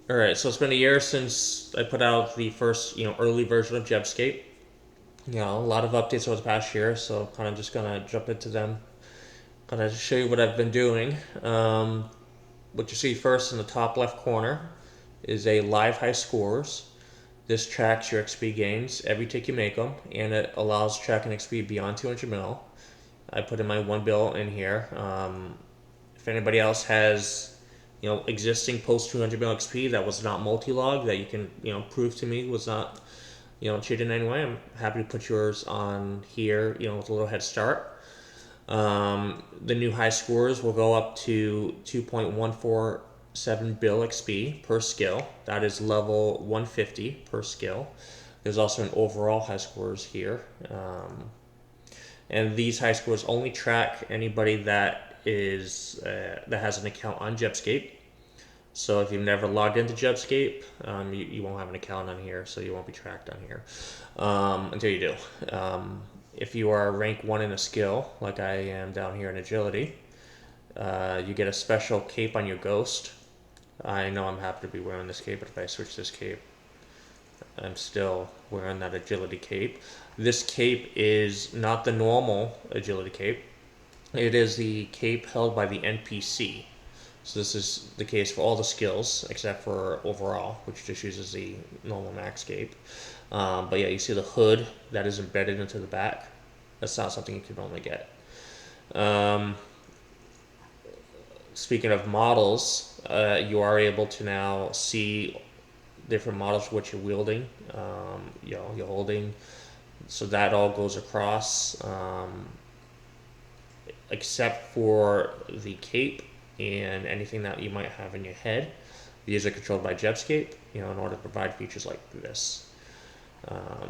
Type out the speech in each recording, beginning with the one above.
All right, so it's been a year since I put out the first, early version of JebScape. A lot of updates over the past year, so kind of just gonna jump into them. Kind of show you what I've been doing. What you see first in the top left corner is a live high scores. This tracks your XP gains every tick you make them, and it allows tracking XP beyond 200 mil. I put in my 1 bill in here. If anybody else has, existing post 200 mil XP that was not multi-log that you can, prove to me was not, cheated in any way, I'm happy to put yours on here, with a little head start. The new high scores will go up to 2.147 bill XP per skill. That is level 150 per skill. There's also an overall high scores here. And these high scores only track anybody that has an account on JebScape. So if you've never logged into JebScape, you won't have an account on here, so you won't be tracked on here until you do. If you are rank 1 in a skill, like I am down here in agility, you get a special cape on your ghost. I know I'm happy to be wearing this cape, but if I switch this cape, I'm still wearing that agility cape. This cape is not the normal agility cape. It is the cape held by the NPC. So this is the case for all the skills except for overall, which just uses the normal max cape. But yeah, you see the hood that is embedded into the back. That's not something you can normally get. Um, Speaking of models, you are able to now see different models which you're wielding, you're holding. So that all goes across, except for the cape and anything that you might have in your head. These are controlled by JebScape, in order to provide features like this.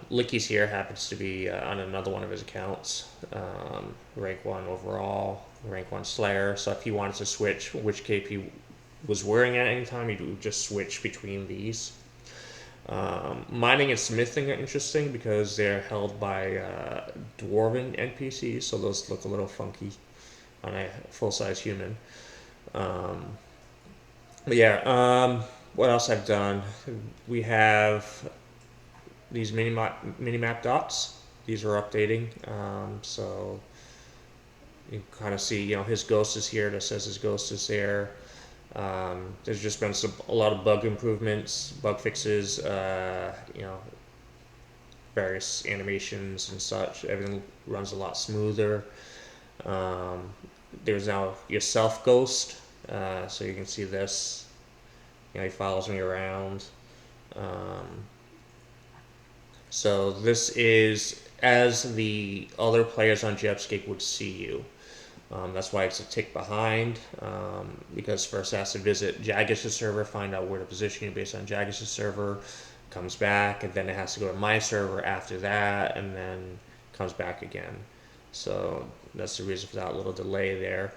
Licky's here happens to be on another one of his accounts, rank 1 overall, rank 1 Slayer. So if he wanted to switch which cape he was wearing at any time, he would just switch between these. Mining and smithing are interesting because they're held by dwarven NPCs, so those look a little funky on a full-size human. But yeah, what else I've done? We have these mini-map dots. These are updating, so you can kind of see, his ghost is here. That says his ghost is there. There's just been a lot of bug improvements, bug fixes, various animations and such. Everything runs a lot smoother. There's now your self ghost, so you can see this. He follows me around. So this is as the other players on JebScape would see you. That's why it's a tick behind, because first it has to visit Jagish's server, find out where to position you based on Jagish's server, comes back, and then it has to go to my server after that, and then comes back again. So that's the reason for that little delay there.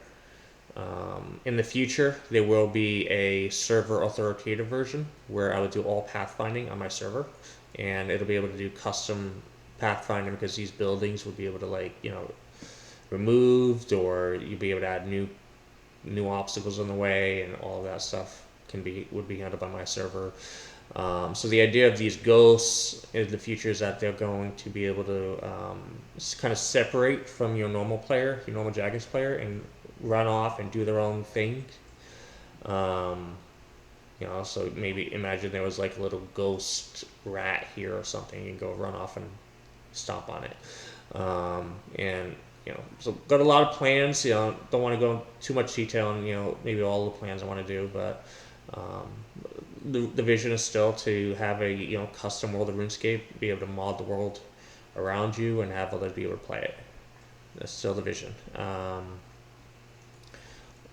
In the future, there will be a server authoritative version where I would do all pathfinding on my server, and it'll be able to do custom pathfinding because these buildings would be able to removed, or you'd be able to add new obstacles on the way, and all of that stuff would be handled by my server. So the idea of these ghosts in the future is that they're going to be able to kind of separate from your normal player, your normal Jagex player, and run off and do their own thing. So maybe imagine there was like a little ghost rat here or something. You can go run off and stomp on it. So got a lot of plans. Don't want to go into too much detail on maybe all the plans I want to do, but the vision is still to have a custom world of RuneScape, be able to mod the world around you and have others be able to play it. That's still the vision.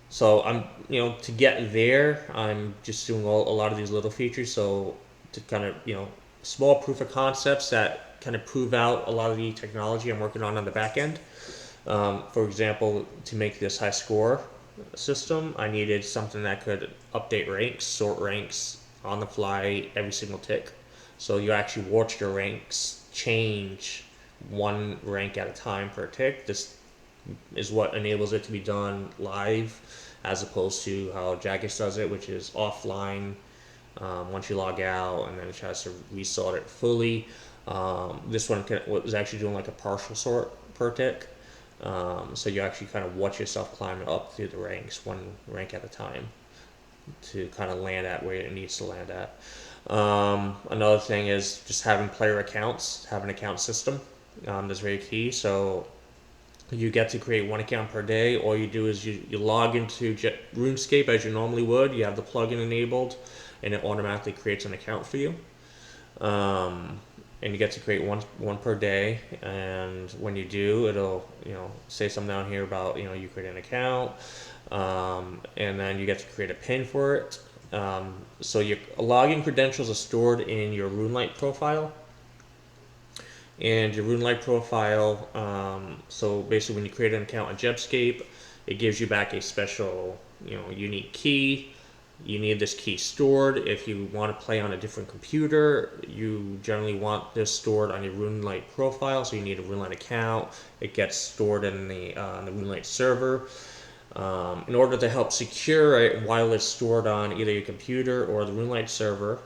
So I'm to get there, I'm just doing a lot of these little features. So to kind of small proof of concepts that kind of prove out a lot of the technology I'm working on the back end. For example, to make this high score system, I needed something that could update ranks, sort ranks on the fly every single tick. So you actually watch your ranks change one rank at a time per tick. This is what enables it to be done live, as opposed to how Jagex does it, which is offline. once you log out, and then it tries to resort it fully. This one was actually doing like a partial sort per tick. So you actually kind of watch yourself climbing up through the ranks, one rank at a time, to kind of land at where it needs to land at. Another thing is just having player accounts, have an account system. That's very key. So you get to create one account per day. All you do is you log into RuneScape as you normally would. You have the plugin enabled, and it automatically creates an account for you. And you get to create one per day. And when you do, it'll say something down here about you create an account, and then you get to create a pin for it. So your login credentials are stored in your RuneLite profile. And your RuneLite profile, so basically when you create an account on JebScape, it gives you back a special, unique key. You need this key stored. If you want to play on a different computer, you generally want this stored on your RuneLite profile, so you need a RuneLite account. It gets stored in the RuneLite server. In order to help secure it while it's stored on either your computer or the RuneLite server,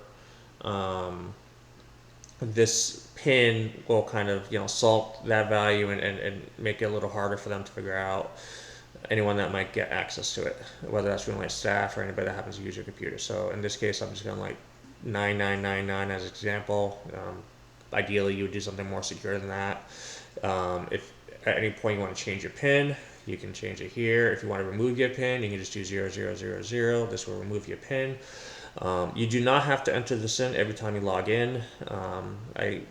this pin will kind of salt that value and make it a little harder for them to figure out, anyone that might get access to it, whether that's RuneLite staff or anybody that happens to use your computer. So in this case, I'm just going to like 9999 as an example. Ideally, you would do something more secure than that. If at any point you want to change your pin, you can change it here. If you want to remove your pin, you can just do 0000. This will remove your pin. You do not have to enter this in every time you log in. I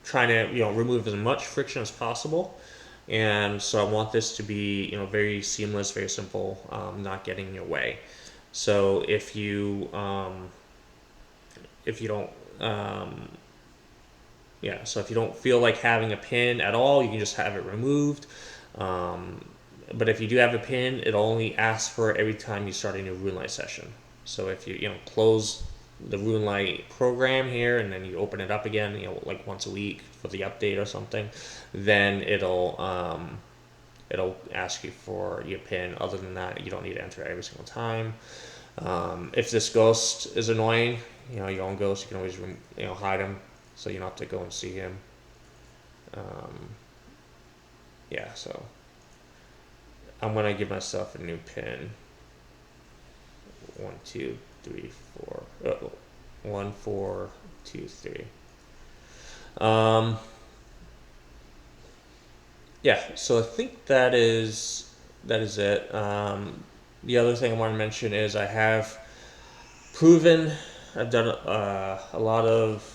try to remove as much friction as possible, and so I want this to be very seamless, very simple, not getting in your way. So if you don't so if you don't feel like having a pin at all, you can just have it removed. But if you do have a pin, it only asks for it every time you start a new RuneLite session. So if you close the RuneLite program here and then you open it up again, like once a week for the update or something, then it'll ask you for your pin. Other than that, you don't need to enter it every single time. If this ghost is annoying, your own ghost, you can always hide him, so you don't have to go and see him. So I'm gonna give myself a new pin. 1 2 3 4 1 4 2 3. So I think that is it. The other thing I want to mention is I have proven, I've done a lot of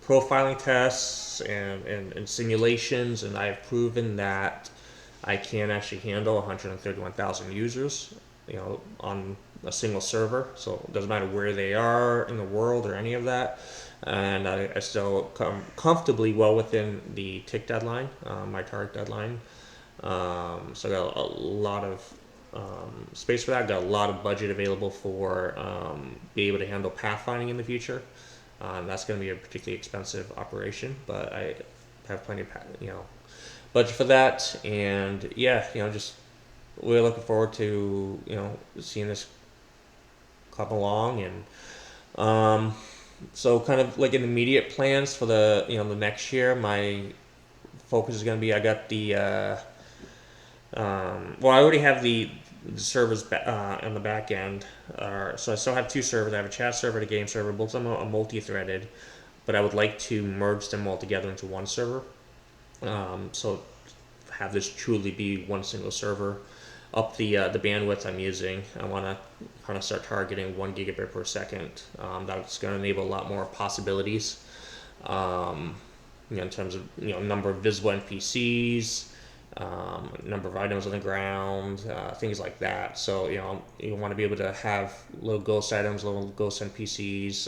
profiling tests and simulations, and I have proven that I can actually handle 131,000 users, on a single server. So it doesn't matter where they are in the world or any of that. And I still come comfortably well within the tick deadline, my target deadline. So I got a lot of space for that. Got a lot of budget available for being able to handle pathfinding in the future. That's going to be a particularly expensive operation, but I have plenty of budget for that. And just we're looking forward to seeing this come along. And so kind of like in immediate plans for the the next year, my focus is going to be, I got the I already have the servers on the back end. So I still have two servers. I have a chat server and a game server. Both of them are multi-threaded, but I would like to merge them all together into one server. So have this truly be one single server. Up the bandwidth I'm using, I want to kind of start targeting 1 gigabit per second. That's going to enable a lot more possibilities, in terms of number of visible NPCs, number of items on the ground, things like that. So you want to be able to have little ghost items, little ghost NPCs.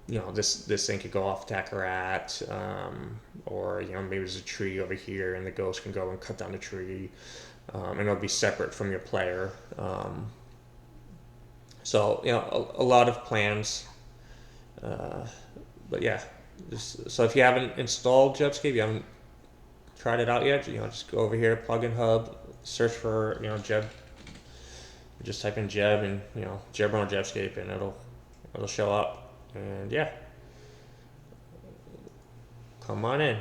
This thing could go off attacker at, or maybe there's a tree over here and the ghost can go and cut down the tree. And it'll be separate from your player. So a lot of plans. But yeah, so if you haven't installed JebScape, you haven't tried it out yet, just go over here, plugin hub, search for Jeb. Just type in Jeb and Jeb on JebScape, and it'll it'll show up. And yeah, come on in.